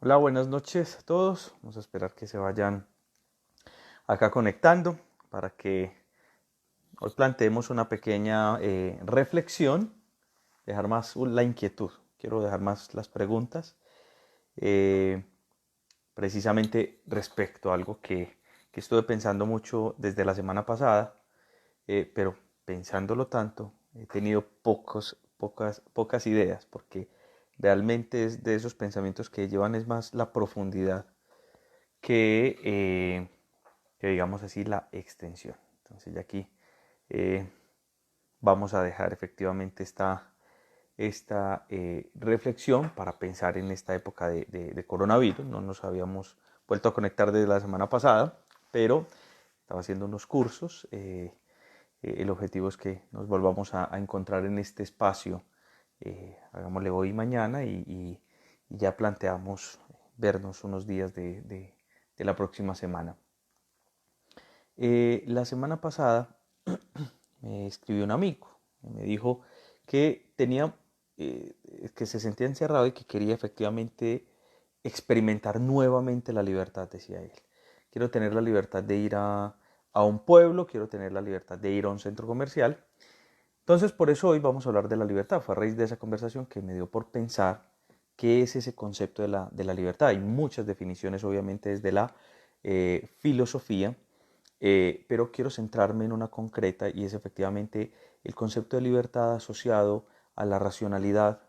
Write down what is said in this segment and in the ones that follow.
Hola, buenas noches a todos. Vamos a esperar que se vayan acá conectando para que hoy planteemos una pequeña reflexión, dejar más la inquietud. Quiero dejar más las preguntas, eh, precisamente respecto a algo que estuve pensando mucho desde la semana pasada, pero pensándolo tanto, he tenido pocas ideas, porque realmente es de esos pensamientos que llevan es más la profundidad que digamos así la extensión. Entonces ya aquí eh, vamos a dejar efectivamente esta reflexión para pensar en esta época de coronavirus. No nos habíamos vuelto a conectar desde la semana pasada, pero estaba haciendo unos cursos. El objetivo es que nos volvamos a encontrar en este espacio, hagámosle hoy y mañana, y ya planteamos vernos unos días de la próxima semana. La semana pasada me escribió un amigo, me dijo que tenía, que se sentía encerrado y que quería efectivamente experimentar nuevamente la libertad, decía él. Quiero tener la libertad de ir a un pueblo, quiero tener la libertad de ir a un centro comercial. Entonces, por eso hoy vamos a hablar de la libertad. Fue a raíz de esa conversación que me dio por pensar qué es ese concepto de la libertad. Hay muchas definiciones, obviamente, desde la filosofía, pero quiero centrarme en una concreta y es efectivamente el concepto de libertad asociado a la racionalidad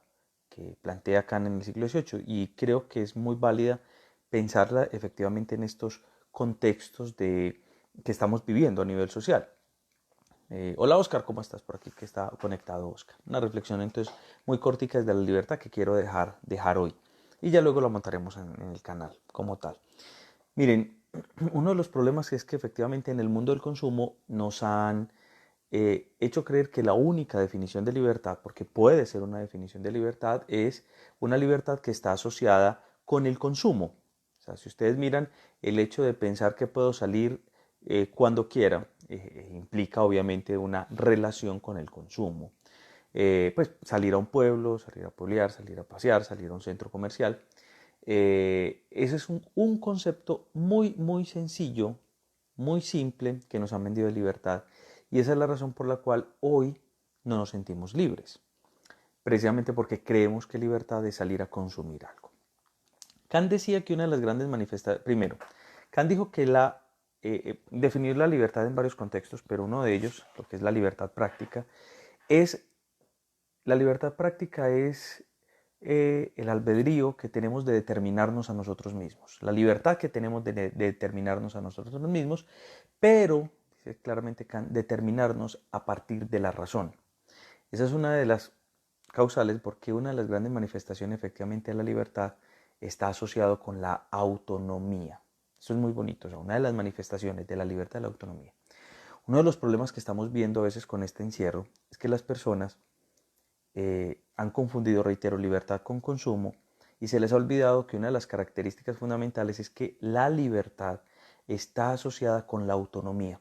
que plantea Kant en el siglo XVIII, y creo que es muy válida pensarla efectivamente en estos contextos que estamos viviendo a nivel social. Hola Oscar, ¿cómo estás? Por aquí que está conectado Oscar. Una reflexión entonces muy cortica desde la libertad que quiero dejar hoy, y ya luego lo montaremos en el canal como tal. Miren, uno de los problemas es que efectivamente en el mundo del consumo nos han hecho creer que la única definición de libertad, porque puede ser una definición de libertad, es una libertad que está asociada con el consumo. O sea, si ustedes miran, el hecho de pensar que puedo salir cuando quiera implica obviamente una relación con el consumo. Pues salir a un pueblo, salir a pueblear, salir a pasear, salir a un centro comercial. Ese es un concepto muy sencillo, muy simple, que nos han vendido de libertad, y esa es la razón por la cual hoy no nos sentimos libres, precisamente porque creemos que libertad es salir a consumir algo. Kant decía que una de las grandes manifestaciones, primero, Kant dijo que definir la libertad en varios contextos, pero uno de ellos, lo que es la libertad práctica, es la libertad práctica es el albedrío que tenemos de determinarnos a nosotros mismos, la libertad que tenemos de determinarnos a nosotros mismos, pero, dice claramente Kant, determinarnos a partir de la razón. Esa es una de las causales porque una de las grandes manifestaciones efectivamente de la libertad está asociado con la autonomía. Eso es muy bonito, o sea, una de las manifestaciones de la libertad es la autonomía. Uno de los problemas que estamos viendo a veces con este encierro es que las personas han confundido, reitero, libertad con consumo, y se les ha olvidado que una de las características fundamentales es que la libertad está asociada con la autonomía.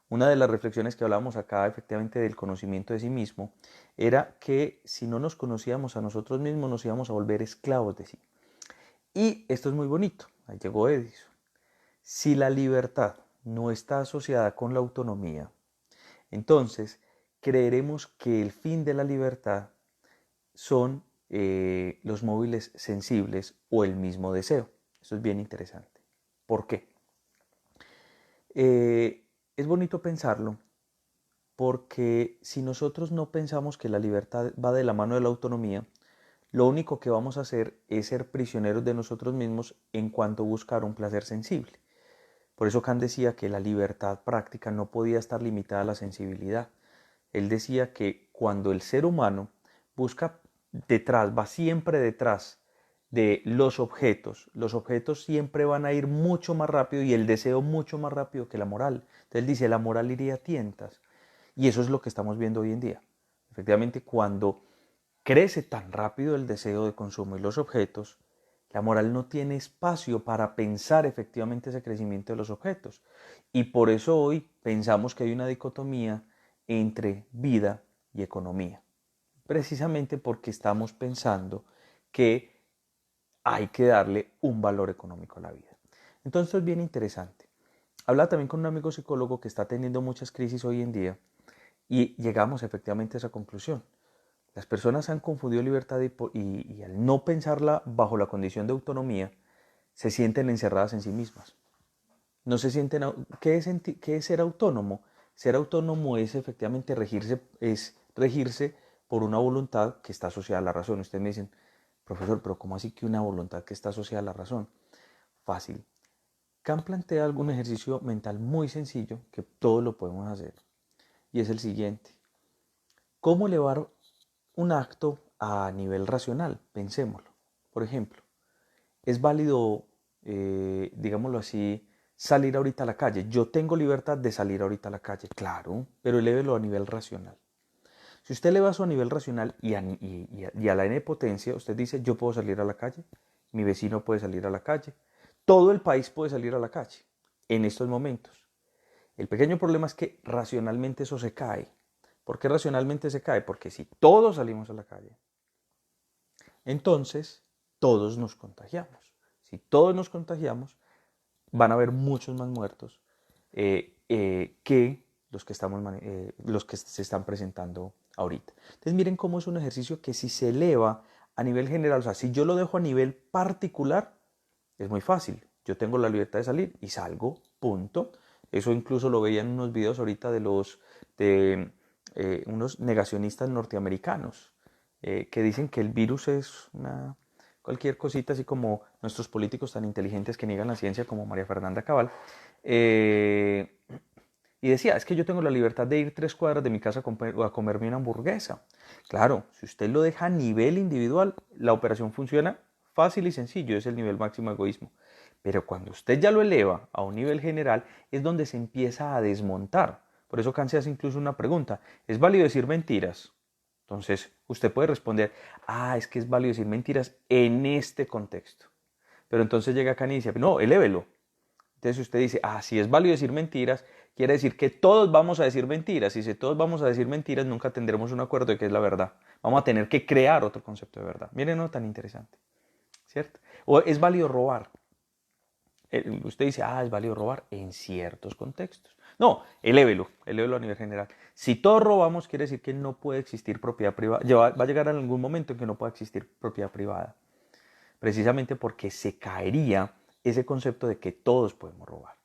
Una de las reflexiones que hablábamos acá efectivamente del conocimiento de sí mismo era que si no nos conocíamos a nosotros mismos nos íbamos a volver esclavos de sí. Y esto es muy bonito, ahí llegó Edison. Si la libertad no está asociada con la autonomía, entonces creeremos que el fin de la libertad son los móviles sensibles o el mismo deseo. Eso es bien interesante. ¿Por qué? Es bonito pensarlo porque si nosotros no pensamos que la libertad va de la mano de la autonomía, lo único que vamos a hacer es ser prisioneros de nosotros mismos en cuanto a buscar un placer sensible. Por eso Kant decía que la libertad práctica no podía estar limitada a la sensibilidad. Él decía que cuando el ser humano busca detrás, va siempre detrás de los objetos siempre van a ir mucho más rápido y el deseo mucho más rápido que la moral. Entonces él dice, la moral iría a tientas. Y eso es lo que estamos viendo hoy en día. Efectivamente, cuando crece tan rápido el deseo de consumo y los objetos, la moral no tiene espacio para pensar efectivamente ese crecimiento de los objetos. Y por eso hoy pensamos que hay una dicotomía entre vida y economía. Precisamente porque estamos pensando que hay que darle un valor económico a la vida. Entonces esto es bien interesante. Hablaba también con un amigo psicólogo que está teniendo muchas crisis hoy en día y llegamos efectivamente a esa conclusión. Las personas han confundido libertad y al no pensarla bajo la condición de autonomía, se sienten encerradas en sí mismas. No se sienten... ¿Qué es ser autónomo? Ser autónomo es efectivamente regirse por una voluntad que está asociada a la razón. Ustedes me dicen, profesor, pero ¿cómo así que una voluntad que está asociada a la razón? Fácil. Kant plantea algún ejercicio mental muy sencillo que todos lo podemos hacer. Y es el siguiente. ¿Cómo elevar un acto a nivel racional? Pensémoslo. Por ejemplo, es válido, digámoslo así, salir ahorita a la calle. Yo tengo libertad de salir ahorita a la calle, claro, pero elévelo a nivel racional. Si usted eleva eso a nivel racional y a la n potencia, usted dice, yo puedo salir a la calle, mi vecino puede salir a la calle, todo el país puede salir a la calle en estos momentos. El pequeño problema es que racionalmente eso se cae. ¿Por qué racionalmente se cae? Porque si todos salimos a la calle, entonces todos nos contagiamos. Si todos nos contagiamos, van a haber muchos más muertos que los que se están presentando ahorita. Entonces miren cómo es un ejercicio que si se eleva a nivel general, o sea, si yo lo dejo a nivel particular, es muy fácil. Yo tengo la libertad de salir y salgo, punto. Eso incluso lo veía en unos videos ahorita de unos negacionistas norteamericanos que dicen que el virus es cualquier cosita, así como nuestros políticos tan inteligentes que niegan la ciencia como María Fernanda Cabal. Y decía, es que yo tengo la libertad de ir 3 cuadras de mi casa a comerme una hamburguesa. Claro, si usted lo deja a nivel individual, la operación funciona fácil y sencillo, es el nivel máximo de egoísmo. Pero cuando usted ya lo eleva a un nivel general, es donde se empieza a desmontar. Por eso Kant se hace incluso una pregunta, ¿es válido decir mentiras? Entonces, usted puede responder, es que es válido decir mentiras en este contexto. Pero entonces llega Kant y dice, no, elévelo. Entonces usted dice, si es válido decir mentiras, quiere decir que todos vamos a decir mentiras. Y si todos vamos a decir mentiras, nunca tendremos un acuerdo de qué es la verdad. Vamos a tener que crear otro concepto de verdad. Miren, no tan interesante, ¿cierto? O es válido robar. Usted dice, es válido robar en ciertos contextos. No, elévelo a nivel general. Si todos robamos, quiere decir que no puede existir propiedad privada. Va a llegar en algún momento en que no pueda existir propiedad privada. Precisamente porque se caería ese concepto de que todos podemos robar.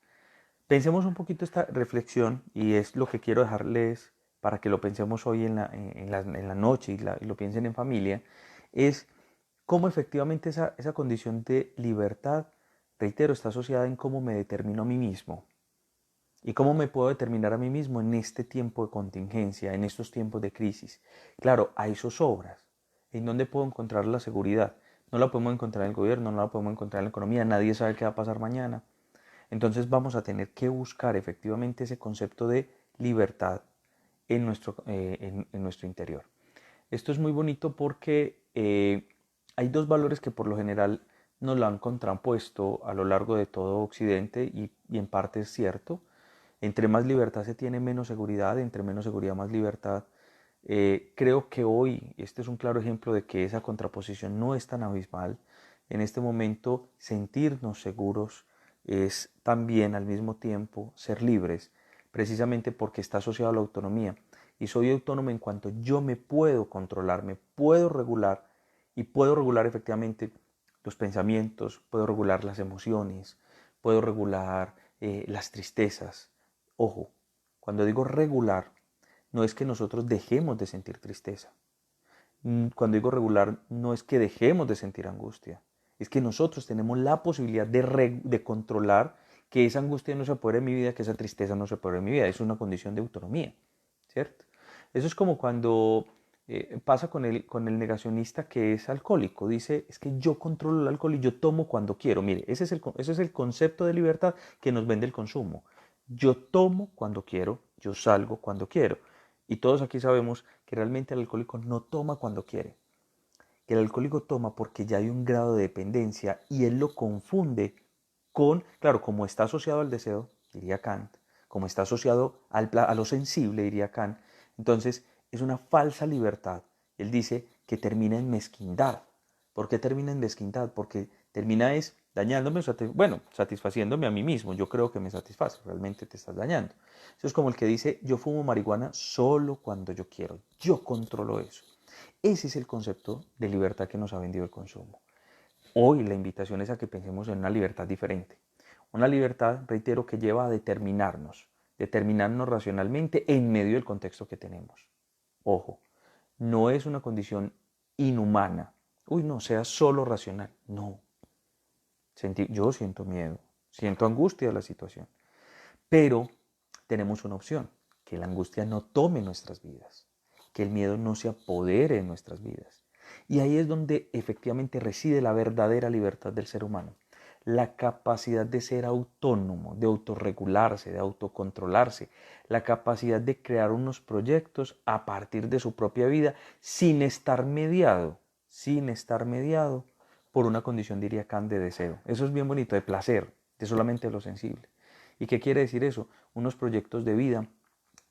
Pensemos un poquito esta reflexión y es lo que quiero dejarles para que lo pensemos hoy en la noche y lo piensen en familia, es cómo efectivamente esa condición de libertad, reitero, está asociada en cómo me determino a mí mismo y cómo me puedo determinar a mí mismo en este tiempo de contingencia, en estos tiempos de crisis. Claro, hay zozobras. ¿En dónde puedo encontrar la seguridad? No la podemos encontrar en el gobierno, no la podemos encontrar en la economía, nadie sabe qué va a pasar mañana. Entonces vamos a tener que buscar efectivamente ese concepto de libertad en nuestro interior. Esto es muy bonito porque hay dos valores que por lo general nos lo han contrapuesto a lo largo de todo Occidente y en parte es cierto. Entre más libertad se tiene, menos seguridad, entre menos seguridad, más libertad. Creo que hoy este es un claro ejemplo de que esa contraposición no es tan abismal. En este momento sentirnos seguros es también al mismo tiempo ser libres, precisamente porque está asociado a la autonomía. Y soy autónomo en cuanto yo me puedo controlar, me puedo regular y puedo regular efectivamente los pensamientos, puedo regular las emociones, puedo regular las tristezas. Ojo, cuando digo regular, no es que nosotros dejemos de sentir tristeza. Cuando digo regular, no es que dejemos de sentir angustia. Es que nosotros tenemos la posibilidad de controlar que esa angustia no se apodere en mi vida, que esa tristeza no se apodere en mi vida. Es una condición de autonomía, ¿cierto? Eso es como cuando pasa con el negacionista que es alcohólico. Dice, es que yo controlo el alcohol y yo tomo cuando quiero. Mire, ese es el concepto de libertad que nos vende el consumo. Yo tomo cuando quiero, yo salgo cuando quiero. Y todos aquí sabemos que realmente el alcohólico no toma cuando quiere. Que el alcohólico toma porque ya hay un grado de dependencia y él lo confunde con, claro, como está asociado al deseo, diría Kant, como está asociado a lo sensible, diría Kant, entonces es una falsa libertad. Él dice que termina en mezquindad. ¿Por qué termina en desquintad? Porque termina es dañándome, bueno, satisfaciéndome a mí mismo. Yo creo que me satisface, realmente te estás dañando. Eso es como el que dice, yo fumo marihuana solo cuando yo quiero. Yo controlo eso. Ese es el concepto de libertad que nos ha vendido el consumo. Hoy la invitación es a que pensemos en una libertad diferente. Una libertad, reitero, que lleva a determinarnos racionalmente en medio del contexto que tenemos. Ojo, no es una condición inhumana. Uy, no, sea solo racional. No. Yo siento miedo, siento angustia de la situación. Pero tenemos una opción, que la angustia no tome nuestras vidas, que el miedo no se apodere de nuestras vidas. Y ahí es donde efectivamente reside la verdadera libertad del ser humano. La capacidad de ser autónomo, de autorregularse, de autocontrolarse, la capacidad de crear unos proyectos a partir de su propia vida sin estar mediado por una condición, diría Kant, de deseo. Eso es bien bonito, de placer, de solamente lo sensible. ¿Y qué quiere decir eso? Unos proyectos de vida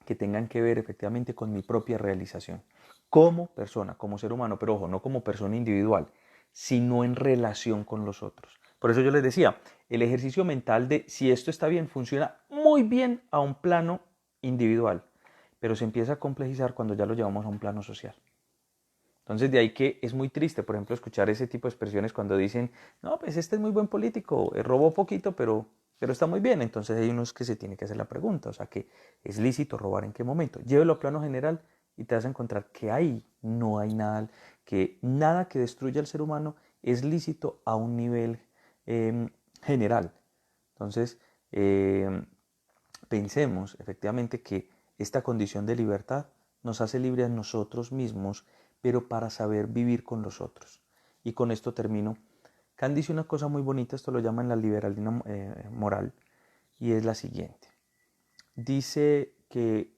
que tengan que ver efectivamente con mi propia realización, como persona, como ser humano, pero ojo, no como persona individual, sino en relación con los otros. Por eso yo les decía, el ejercicio mental de si esto está bien funciona muy bien a un plano individual, pero se empieza a complejizar cuando ya lo llevamos a un plano social. Entonces de ahí que es muy triste, por ejemplo, escuchar ese tipo de expresiones cuando dicen, no, pues este es muy buen político, robó poquito, pero está muy bien. Entonces hay unos que se tiene que hacer la pregunta, o sea, que es lícito robar en qué momento. Llévelo a plano general y te vas a encontrar que ahí no hay nada, que nada que destruya al ser humano es lícito a un nivel general. Entonces, pensemos efectivamente que esta condición de libertad nos hace libres a nosotros mismos, pero para saber vivir con los otros. Y con esto termino. Kant dice una cosa muy bonita, esto lo llaman la liberalidad moral, y es la siguiente. Dice que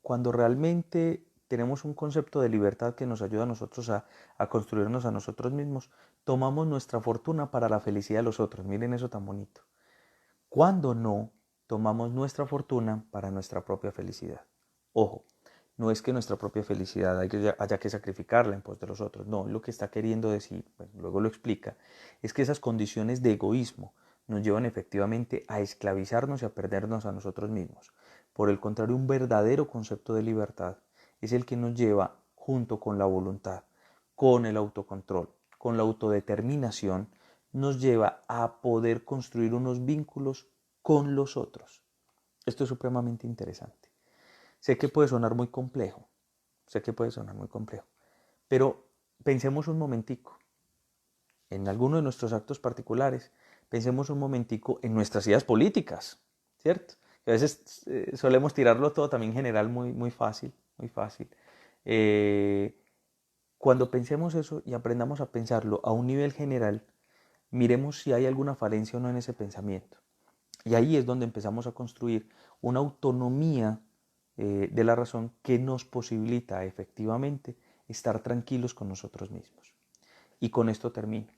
cuando realmente tenemos un concepto de libertad que nos ayuda a nosotros a construirnos a nosotros mismos, tomamos nuestra fortuna para la felicidad de los otros. Miren eso tan bonito. Cuando no, tomamos nuestra fortuna para nuestra propia felicidad. Ojo, no es que nuestra propia felicidad haya que sacrificarla en pos de los otros. No, lo que está queriendo decir, pues, luego lo explica, es que esas condiciones de egoísmo nos llevan efectivamente a esclavizarnos y a perdernos a nosotros mismos. Por el contrario, un verdadero concepto de libertad es el que nos lleva, junto con la voluntad, con el autocontrol, con la autodeterminación, nos lleva a poder construir unos vínculos con los otros. Esto es supremamente interesante. Sé que puede sonar muy complejo, pero pensemos un momentico en alguno de nuestros actos particulares, pensemos un momentico en nuestras ideas políticas, ¿cierto? A veces solemos tirarlo todo también en general muy fácil, muy fácil. Eh, Cuando pensemos eso y aprendamos a pensarlo a un nivel general, miremos si hay alguna falencia o no en ese pensamiento. Y ahí es donde empezamos a construir una autonomía de la razón que nos posibilita efectivamente estar tranquilos con nosotros mismos. Y con esto termino.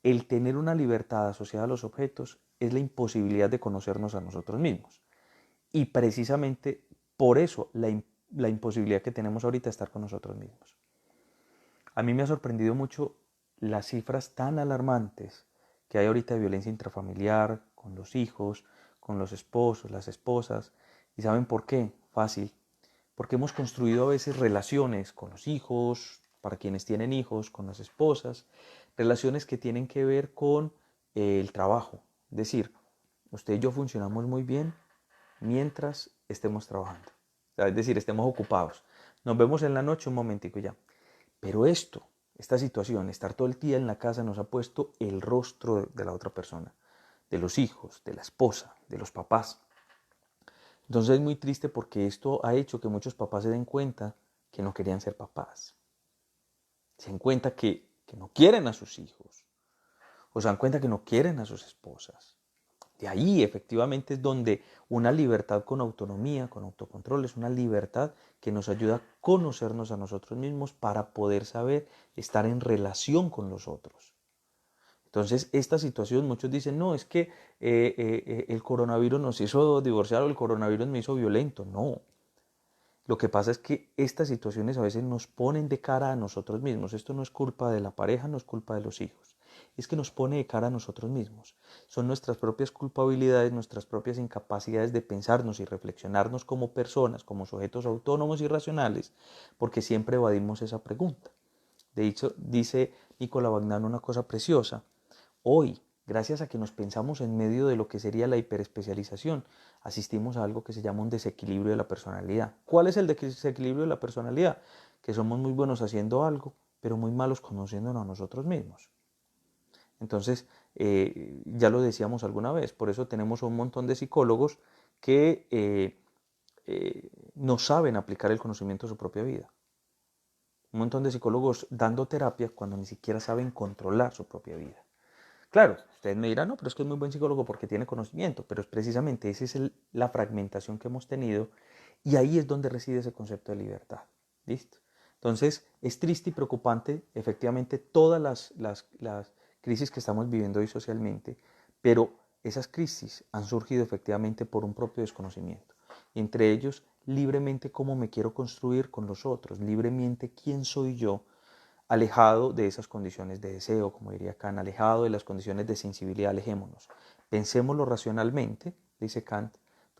El tener una libertad asociada a los objetos es la imposibilidad de conocernos a nosotros mismos. Y precisamente por eso la imposibilidad que tenemos ahorita de estar con nosotros mismos. A mí me ha sorprendido mucho las cifras tan alarmantes que hay ahorita de violencia intrafamiliar, con los hijos, con los esposos, las esposas. ¿Y saben por qué? Fácil. Porque hemos construido a veces relaciones con los hijos, para quienes tienen hijos, con las esposas, relaciones que tienen que ver con el trabajo. Es decir, usted y yo funcionamos muy bien mientras estemos trabajando. O sea, es decir, estemos ocupados. Nos vemos en la noche un momentico ya. Pero esta situación, estar todo el día en la casa nos ha puesto el rostro de la otra persona, de los hijos, de la esposa, de los papás. Entonces es muy triste porque esto ha hecho que muchos papás se den cuenta que no querían ser papás. Se dan cuenta que no quieren a sus hijos. O se dan cuenta que no quieren a sus esposas. De ahí efectivamente es donde una libertad con autonomía, con autocontrol, es una libertad que nos ayuda a conocernos a nosotros mismos para poder saber estar en relación con los otros. Entonces, esta situación, muchos dicen, no, es que el coronavirus nos hizo divorciar o el coronavirus me hizo violento. No, Lo que pasa es que estas situaciones a veces nos ponen de cara a nosotros mismos. Esto no es culpa de la pareja, no es culpa de los hijos. Es que nos pone de cara a nosotros mismos. Son nuestras propias culpabilidades, nuestras propias incapacidades de pensarnos y reflexionarnos como personas, como sujetos autónomos y racionales, porque siempre evadimos esa pregunta. De hecho, dice Nicola Bagnano una cosa preciosa. Hoy, gracias a que nos pensamos en medio de lo que sería la hiperespecialización, asistimos a algo que se llama un desequilibrio de la personalidad. ¿Cuál es el desequilibrio de la personalidad? Que somos muy buenos haciendo algo, pero muy malos conociéndonos a nosotros mismos. Entonces, ya lo decíamos alguna vez, por eso tenemos un montón de psicólogos que no saben aplicar el conocimiento a su propia vida. Un montón de psicólogos dando terapia cuando ni siquiera saben controlar su propia vida. Claro, ustedes me dirán, no, pero es que es muy buen psicólogo porque tiene conocimiento, pero es precisamente esa es la fragmentación que hemos tenido y ahí es donde reside ese concepto de libertad. ¿Listo? Entonces, es triste y preocupante, efectivamente, todas las crisis que estamos viviendo hoy socialmente, pero esas crisis han surgido efectivamente por un propio desconocimiento. Y entre ellos, libremente cómo me quiero construir con los otros, libremente quién soy yo, alejado de esas condiciones de deseo, como diría Kant, alejado de las condiciones de sensibilidad, alejémonos. Pensémoslo racionalmente, dice Kant,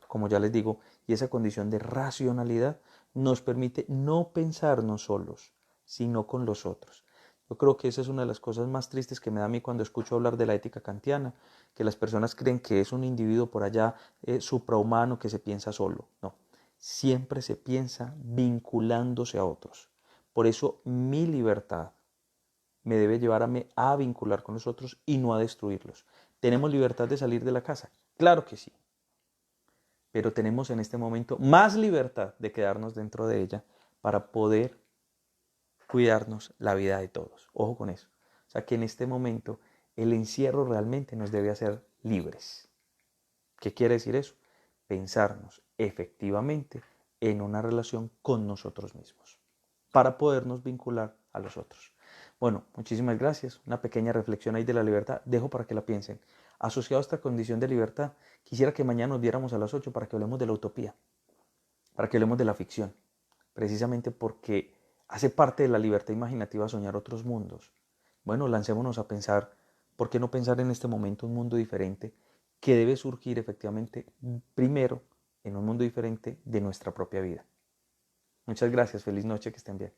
como ya les digo, y esa condición de racionalidad nos permite no pensarnos solos, sino con los otros. Yo creo que esa es una de las cosas más tristes que me da a mí cuando escucho hablar de la ética kantiana, que las personas creen que es un individuo por allá suprahumano que se piensa solo. No, siempre se piensa vinculándose a otros. Por eso mi libertad me debe llevarme a vincular con los otros y no a destruirlos. ¿Tenemos libertad de salir de la casa? Claro que sí. Pero tenemos en este momento más libertad de quedarnos dentro de ella para poder cuidarnos la vida de todos. Ojo con eso. O sea que en este momento el encierro realmente nos debe hacer libres. ¿Qué quiere decir eso? Pensarnos efectivamente en una relación con nosotros mismos para podernos vincular a los otros. Bueno, muchísimas gracias. Una pequeña reflexión ahí de la libertad. Dejo para que la piensen. Asociado a esta condición de libertad, quisiera que mañana nos viéramos a las 8 para que hablemos de la utopía, para que hablemos de la ficción, precisamente porque hace parte de la libertad imaginativa soñar otros mundos. Bueno, lancémonos a pensar, ¿por qué no pensar en este momento un mundo diferente que debe surgir efectivamente primero en un mundo diferente de nuestra propia vida? Muchas gracias, feliz noche, que estén bien.